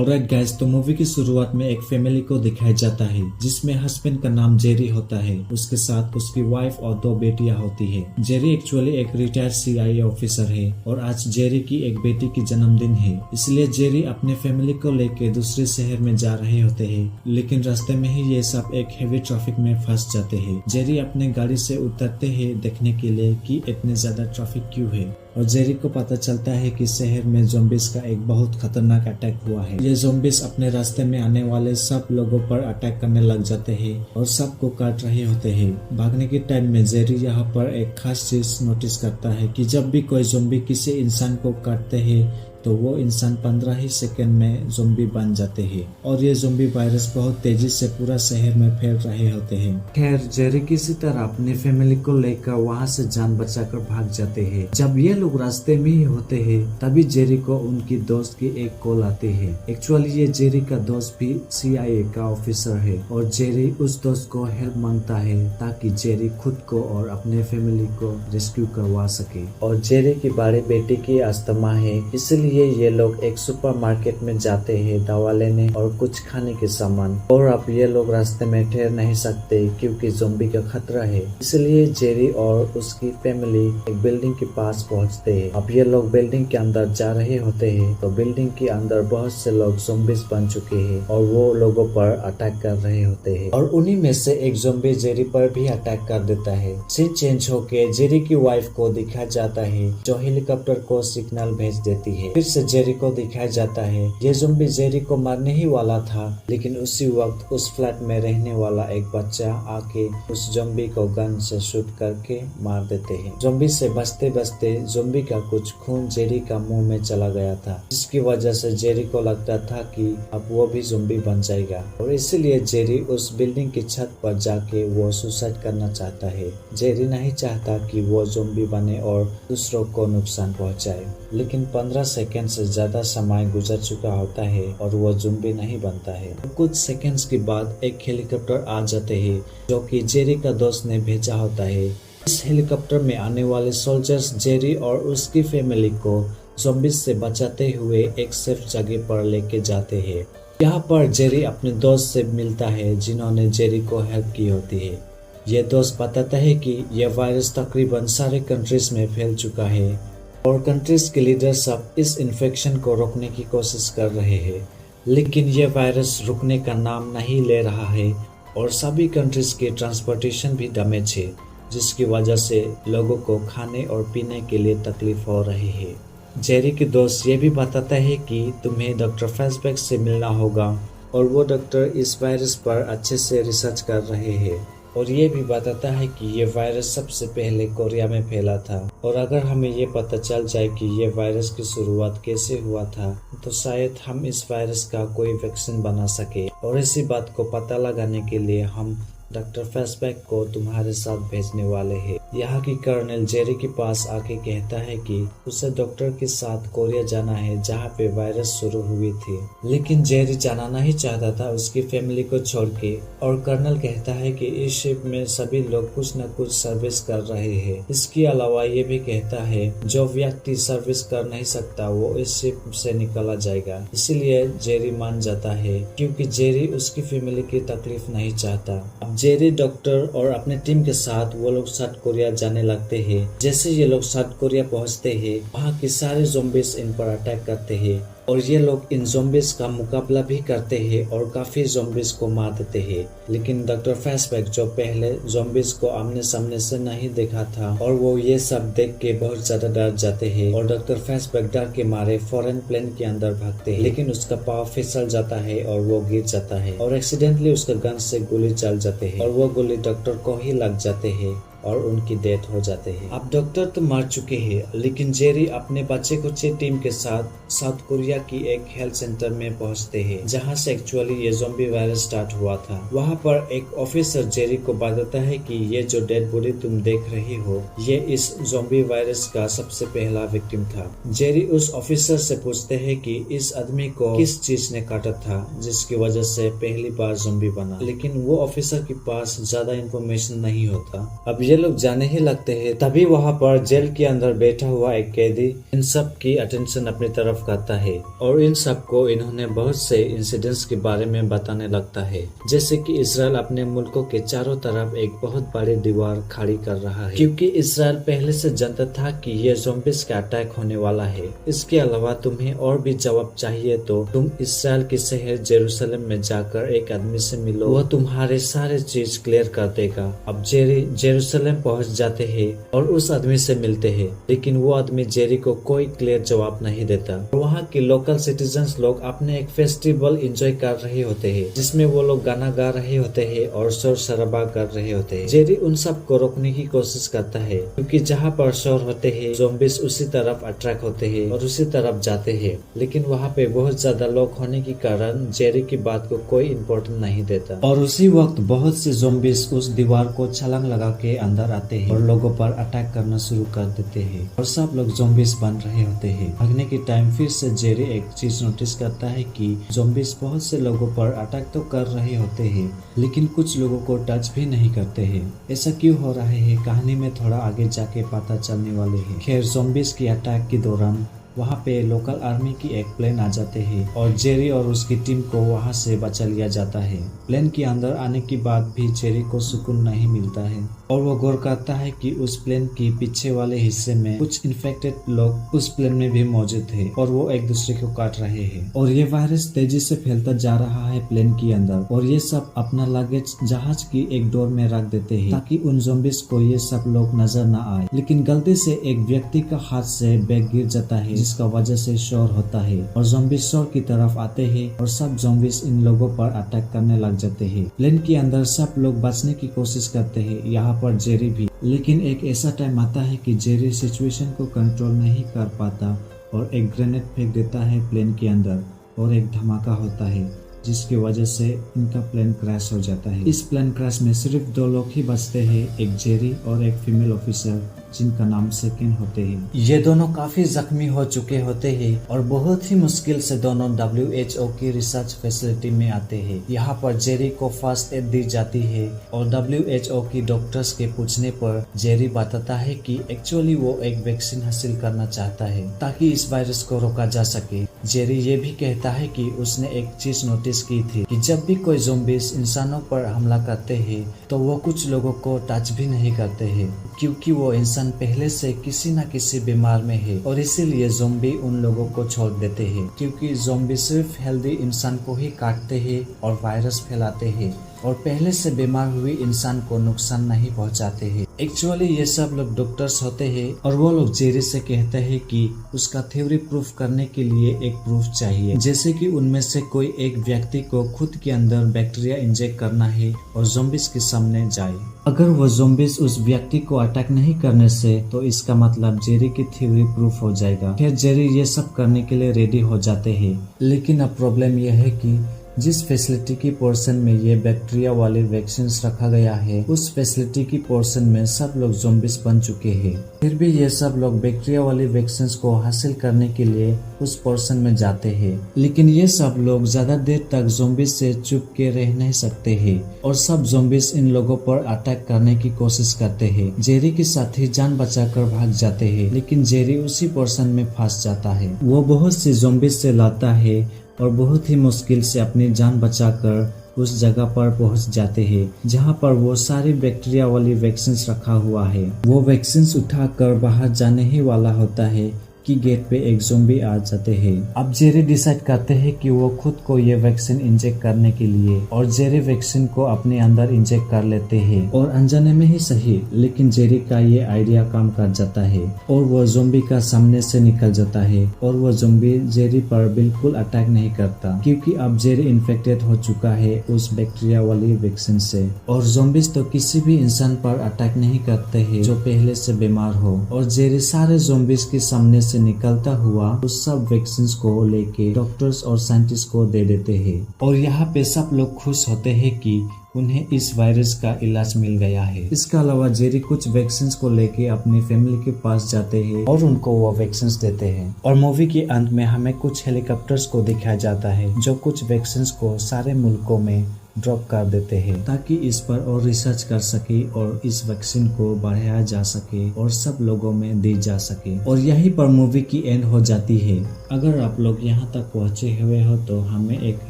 Alright guys, तो movie की शुरुआत में एक फैमिली को दिखाया जाता है जिसमें हस्बैंड का नाम जेरी होता है। उसके साथ उसकी वाइफ और 2 बेटियां होती है। जेरी एक्चुअली एक रिटायर्ड CIA ऑफिसर है और आज जेरी की एक बेटी की जन्मदिन है, इसलिए जेरी अपने फैमिली को लेकर दूसरे शहर में जा रहे होते हैं। लेकिन रास्ते में ही ये सब एक हेवी ट्रैफिक में फंस जाते हैं। जेरी अपने गाड़ी से उतरते हैं देखने के लिए कि इतने ज्यादा ट्रैफिक क्यों है, और जेरी को पता चलता है कि शहर में ज़ॉम्बीज का एक बहुत खतरनाक अटैक हुआ है। ये ज़ॉम्बीज अपने रास्ते में आने वाले सब लोगों पर अटैक करने लग जाते हैं और सबको काट रहे होते हैं। भागने के टाइम में जेरी यहाँ पर एक खास चीज नोटिस करता है कि जब भी कोई ज़ॉम्बी किसी इंसान को काटते हैं तो वो इंसान 15 ही सेकंड में ज़ॉम्बी बन जाते हैं और ये ज़ॉम्बी वायरस बहुत तेजी से पूरा शहर में फैल रहे होते हैं। खैर, जेरी किसी तरह अपनी फैमिली को लेकर वहाँ से जान बचाकर भाग जाते हैं। जब ये लोग रास्ते में ही होते हैं तभी जेरी को उनकी दोस्त की एक कॉल आती है। एक्चुअली ये जेरी का दोस्त भी CIA का ऑफिसर है और जेरी उस दोस्त को हेल्प मांगता है ताकि जेरी खुद को और अपने फैमिली को रेस्क्यू करवा सके। और जेरी की बड़ी बेटी की अस्थमा है, इसलिए ये लोग एक सुपरमार्केट में जाते हैं दवा लेने और कुछ खाने के सामान। और अब ये लोग रास्ते में ठहर नहीं सकते क्योंकि ज़ॉम्बी का खतरा है, इसलिए जेरी और उसकी फैमिली एक बिल्डिंग के पास पहुंचते हैं। अब ये लोग बिल्डिंग के अंदर जा रहे होते हैं तो बिल्डिंग के अंदर बहुत से लोग ज़ॉम्बीज बन चुके हैं और वो लोगों पर अटैक कर रहे होते हैं और उन्हीं में से एक ज़ॉम्बी जेरी पर भी अटैक कर देता है। सीन चेंज होके जेरी की वाइफ को दिखाया जाता है जो हेलीकॉप्टर को सिग्नल भेज देती है। फिर से जेरी को दिखाया जाता है। ये ज़ॉम्बी जेरी को मारने ही वाला था, लेकिन उसी वक्त उस फ्लैट में रहने वाला एक बच्चा आके उस ज़ॉम्बी को गन से शूट करके मार देते हैं। ज़ॉम्बी से बचते बचते ज़ॉम्बी का कुछ खून जेरी का मुंह में चला गया था, जिसकी वजह से जेरी को लगता था कि अब वो भी ज़ॉम्बी बन जाएगा और इसीलिए जेरी उस बिल्डिंग की छत पर जाके वो सुसाइड करना चाहता है। जेरी नहीं चाहता कि वो ज़ॉम्बी बने और दूसरों को नुकसान पहुंचाए, लेकिन 15 सेकंड से ज्यादा समय गुजर चुका होता है और वो ज़ॉम्बी नहीं बनता है। कुछ सेकंड्स के बाद एक हेलीकॉप्टर आ जाते हैं जो कि जेरी का दोस्त ने भेजा होता है। इस हेलीकॉप्टर में आने वाले सोल्जर्स जेरी और उसकी फैमिली को ज़ॉम्बीज से बचाते हुए एक सेफ जगह पर लेके जाते हैं। यहाँ पर जेरी अपने दोस्त से मिलता है जिन्होंने जेरी को हेल्प की होती है। ये दोस्त बताता है कि यह वायरस तकरीबन सारे कंट्रीज में फैल चुका है और कंट्रीज के लीडर सब इस इन्फेक्शन को रोकने की कोशिश कर रहे हैं, लेकिन ये वायरस रुकने का नाम नहीं ले रहा है और सभी कंट्रीज के ट्रांसपोर्टेशन भी डैमेज है, जिसकी वजह से लोगों को खाने और पीने के लिए तकलीफ हो रही है। जेरी के दोस्त ये भी बताता है कि तुम्हें डॉक्टर फैसबैक से मिलना होगा और वो डॉक्टर इस वायरस पर अच्छे से रिसर्च कर रहे हैं और ये भी बताता है कि ये वायरस सबसे पहले कोरिया में फैला था और अगर हमें ये पता चल जाए कि ये वायरस की शुरुआत कैसे हुआ था तो शायद हम इस वायरस का कोई वैक्सीन बना सके। और इसी बात को पता लगाने के लिए हम डॉक्टर फैसबैक को तुम्हारे साथ भेजने वाले हैं। यहाँ की कर्नल जेरी के पास आके कहता है कि उसे डॉक्टर के साथ कोरिया जाना है जहाँ पे वायरस शुरू हुई थी, लेकिन जेरी जाना नहीं चाहता था उसकी फैमिली को छोड़ के। और कर्नल कहता है कि इस शिप में सभी लोग कुछ न कुछ सर्विस कर रहे हैं। इसके अलावा ये भी कहता है जो व्यक्ति सर्विस कर नहीं सकता वो इस शिप से निकला जाएगा। इसीलिए जेरी मान जाता है क्योंकि जेरी उसकी फैमिली की तकलीफ नहीं चाहता। जेरी डॉक्टर और अपने टीम के साथ वो लोग साउथ कोरिया जाने लगते हैं। जैसे ये लोग साउथ कोरिया पहुंचते हैं वहाँ के सारे ज़ॉम्बीज इन पर अटैक करते हैं और ये लोग इन ज़ॉम्बीज का मुकाबला भी करते हैं और काफी ज़ॉम्बीज को मार देते हैं। लेकिन डॉक्टर फैसबैक जो पहले ज़ॉम्बीज को आमने सामने से नहीं देखा था और वो ये सब देख के बहुत ज्यादा डर जाते हैं और डॉक्टर फैसबैक डर के मारे फॉरेन प्लेन के अंदर भागते हैं, लेकिन उसका पाँव फिसल जाता है और वो गिर जाता है और एक्सीडेंटली उसका गन से गोली चल जाते हैं और वो गोली डॉक्टर को ही लग जाते हैं और उनकी डेथ हो जाते हैं। अब डॉक्टर तो मर चुके हैं, लेकिन जेरी अपने बच्चे कुचे टीम के साथ साउथ कोरिया की एक हेल्थ सेंटर में पहुंचते हैं जहां से एक्चुअली ये ज़ॉम्बी वायरस स्टार्ट हुआ था। वहां पर एक ऑफिसर जेरी को बताता है कि ये जो डेड बॉडी तुम देख रही हो ये इस ज़ॉम्बी वायरस का सबसे पहला विक्टिम था। जेरी उस ऑफिसर से पूछते हैं कि इस आदमी को किस चीज ने काटा था जिसकी वजह से पहली बार ज़ॉम्बी बना, लेकिन वो ऑफिसर के पास ज्यादा इंफॉर्मेशन नहीं होता। अब ये लोग जाने ही लगते हैं। तभी वहाँ पर जेल के अंदर बैठा हुआ एक कैदी इन सब की अटेंशन अपनी तरफ करता है और इन सब को इन्होंने बहुत से इंसिडेंट्स के बारे में बताने लगता है, जैसे कि इजराइल अपने मुल्कों के चारों तरफ एक बहुत बड़ी दीवार खड़ी कर रहा है, क्योंकि इजराइल पहले से जानता था कि ये ज़ॉम्बीज का अटैक होने वाला है। इसके अलावा तुम्हें और भी जवाब चाहिए तो तुम इजराइल के शहर जेरूसलम में जाकर एक आदमी से मिलो, वह तुम्हारे सारे चीज क्लियर कर देगा। अब जेरी जेरूसलम पहुंच जाते हैं और उस आदमी से मिलते हैं, लेकिन वो आदमी जेरी को कोई क्लियर जवाब नहीं देता। वहाँ के लोकल सिटीजन्स लोग अपने एक फेस्टिवल एंजॉय कर रहे होते हैं, जिसमें वो लोग गाना गा रहे होते हैं और शोर शराबा कर रहे होते हैं। जेरी उन सब को रोकने की कोशिश करता है, क्योंकि जहाँ पर शोर होते हैं ज़ॉम्बीज उसी तरफ अट्रैक्ट होते हैं और उसी तरफ जाते हैं। लेकिन वहाँ पे बहुत ज्यादा लोग होने के कारण जेरी की बात को कोई इम्पोर्टेंट नहीं देता और उसी वक्त बहुत से ज़ॉम्बीज उस दीवार को छलांग लगा के अंदर आते हैं और लोगों पर अटैक करना शुरू कर देते हैं और सब लोग ज़ॉम्बीज बन रहे होते हैं। भागने के टाइम फिर से जेरी एक चीज नोटिस करता है कि ज़ॉम्बीज बहुत से लोगों पर अटैक तो कर रहे होते हैं, लेकिन कुछ लोगों को टच भी नहीं करते हैं। ऐसा क्यों हो रहा है, कहानी में थोड़ा आगे जाके पता चलने वाले है। खैर, ज़ॉम्बीज के अटैक के दौरान वहाँ पे लोकल आर्मी की एक प्लेन आ जाते हैं और जेरी और उसकी टीम को वहाँ से बचा लिया जाता है। प्लेन के अंदर आने के बाद भी जेरी को सुकून नहीं मिलता है और वो गौर करता है कि उस प्लेन के पीछे वाले हिस्से में कुछ इन्फेक्टेड लोग उस प्लेन में भी मौजूद थे और वो एक दूसरे को काट रहे हैं और ये वायरस तेजी से फैलता जा रहा है प्लेन के अंदर। और ये सब अपना लगेज जहाज की एक डोर में रख देते हैं ताकि उन ज़ॉम्बीज को ये सब लोग नजर न आए। लेकिन गलती से एक व्यक्ति का हाथ से बैग गिर जाता है, जिसका वजह से शोर होता है और ज़ॉम्बीज शोर की तरफ आते हैं और सब ज़ॉम्बीज इन लोगों पर अटैक करने लग जाते हैं। प्लेन के अंदर सब लोग बचने की कोशिश करते हैं, यहाँ पर जेरी भी। लेकिन एक ऐसा टाइम आता है कि जेरी सिचुएशन को कंट्रोल नहीं कर पाता और एक ग्रेनेड फेंक देता है प्लेन के अंदर और एक धमाका होता है, जिसकी वजह से इनका प्लेन क्रैश हो जाता है। इस प्लेन क्रैश में सिर्फ 2 लोग ही बचते हैं, एक जेरी और एक फीमेल ऑफिसर जिनका नाम सेकेंड होते हैं। ये दोनों काफी जख्मी हो चुके होते हैं और बहुत ही मुश्किल से दोनों WHO की रिसर्च फैसिलिटी में आते हैं। यहाँ पर जेरी को फर्स्ट एड दी जाती है और WHO की डॉक्टर्स के पूछने पर जेरी बताता है कि एक्चुअली वो एक वैक्सीन हासिल करना चाहता है ताकि इस वायरस को रोका जा सके। जेरी ये भी कहता है कि उसने एक चीज नोटिस की थी कि जब भी कोई ज़ॉम्बीज इंसानों पर हमला करते हैं तो वो कुछ लोगों को टच भी नहीं करते हैं, क्योंकि वो इंसान पहले से किसी न किसी बीमार में है और इसीलिए ज़ॉम्बी उन लोगों को छोड़ देते हैं, क्योंकि ज़ॉम्बी सिर्फ हेल्दी इंसान को ही काटते हैं और वायरस फैलाते हैं और पहले से बीमार हुए इंसान को नुकसान नहीं पहुंचाते हैं। एक्चुअली ये सब लोग डॉक्टर्स होते हैं और वो लोग जेरी से कहते हैं कि उसका थ्योरी प्रूफ करने के लिए एक प्रूफ चाहिए, जैसे कि उनमें से कोई एक व्यक्ति को खुद के अंदर बैक्टीरिया इंजेक्ट करना है और ज़ॉम्बीज के सामने जाए। अगर वो ज़ॉम्बीज उस व्यक्ति को अटैक नहीं करने से तो इसका मतलब जेरी की थ्योरी प्रूफ हो जाएगा। फिर जेरी ये सब करने के लिए रेडी हो जाते हैं, लेकिन अब प्रॉब्लम यह है कि जिस फैसिलिटी की पोर्शन में ये बैक्टीरिया वाले वैक्सीन रखा गया है, उस फैसिलिटी की पोर्शन में सब लोग ज़ॉम्बीज बन चुके हैं। फिर भी ये सब लोग बैक्टीरिया वाले वैक्सीन को हासिल करने के लिए उस पोर्शन में जाते हैं, लेकिन ये सब लोग ज्यादा देर तक ज़ॉम्बीज से चुप के रह नहीं सकते हैं और सब ज़ॉम्बीज इन लोगों पर अटैक करने की कोशिश करते हैं। जेरी के साथी जान बचाकर भाग जाते हैं, लेकिन जेरी उसी पोर्शन में फंस जाता है। वो बहुत सी ज़ॉम्बीज से लड़ता है और बहुत ही मुश्किल से अपनी जान बचाकर उस जगह पर पहुंच जाते हैं जहां पर वो सारी बैक्टीरिया वाली वैक्सीन रखा हुआ है। वो वैक्सीन उठाकर बाहर जाने ही वाला होता है कि गेट पे एक ज़ॉम्बी आ जाते हैं। अब जेरी डिसाइड करते हैं कि वो खुद को ये वैक्सीन इंजेक्ट करने के लिए और जेरी वैक्सीन को अपने अंदर इंजेक्ट कर लेते हैं और अनजाने में ही सही, लेकिन जेरी का ये आइडिया काम कर जाता है और वो ज़ॉम्बी का सामने से निकल जाता है और वो ज़ॉम्बी जेरी पर बिल्कुल अटैक नहीं करता, क्योंकि अब जेरी इन्फेक्टेड हो चुका है उस बैक्टीरिया वाली वैक्सीन से। और ज़ॉम्बीज तो किसी भी इंसान पर अटैक नहीं करते हैं जो पहले से बीमार हो, और जेरी सारे ज़ॉम्बीज के सामने से निकलता हुआ उस सब वैक्सीन को लेके डॉक्टर्स और साइंटिस्ट को दे देते हैं। और यहाँ पे सब लोग खुश होते हैं कि उन्हें इस वायरस का इलाज मिल गया है। इसके अलावा जेरी कुछ वैक्सीन को लेके अपनी फैमिली के पास जाते हैं और उनको वो वैक्सीन देते हैं। और मूवी के अंत में हमें कुछ हेलीकॉप्टर्स को दिखाया जाता है जो कुछ वैक्सीन को सारे मुल्कों में ड्रॉप कर देते हैं ताकि इस पर और रिसर्च कर सके और इस वैक्सीन को बढ़ाया जा सके और सब लोगों में दी जा सके। और यहीं पर मूवी की एंड हो जाती है। अगर आप लोग यहाँ तक पहुँचे हुए हो तो हमें एक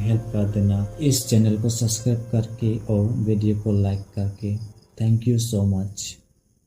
हेल्प कर देना, इस चैनल को सब्सक्राइब करके और वीडियो को लाइक करके। Thank you so much.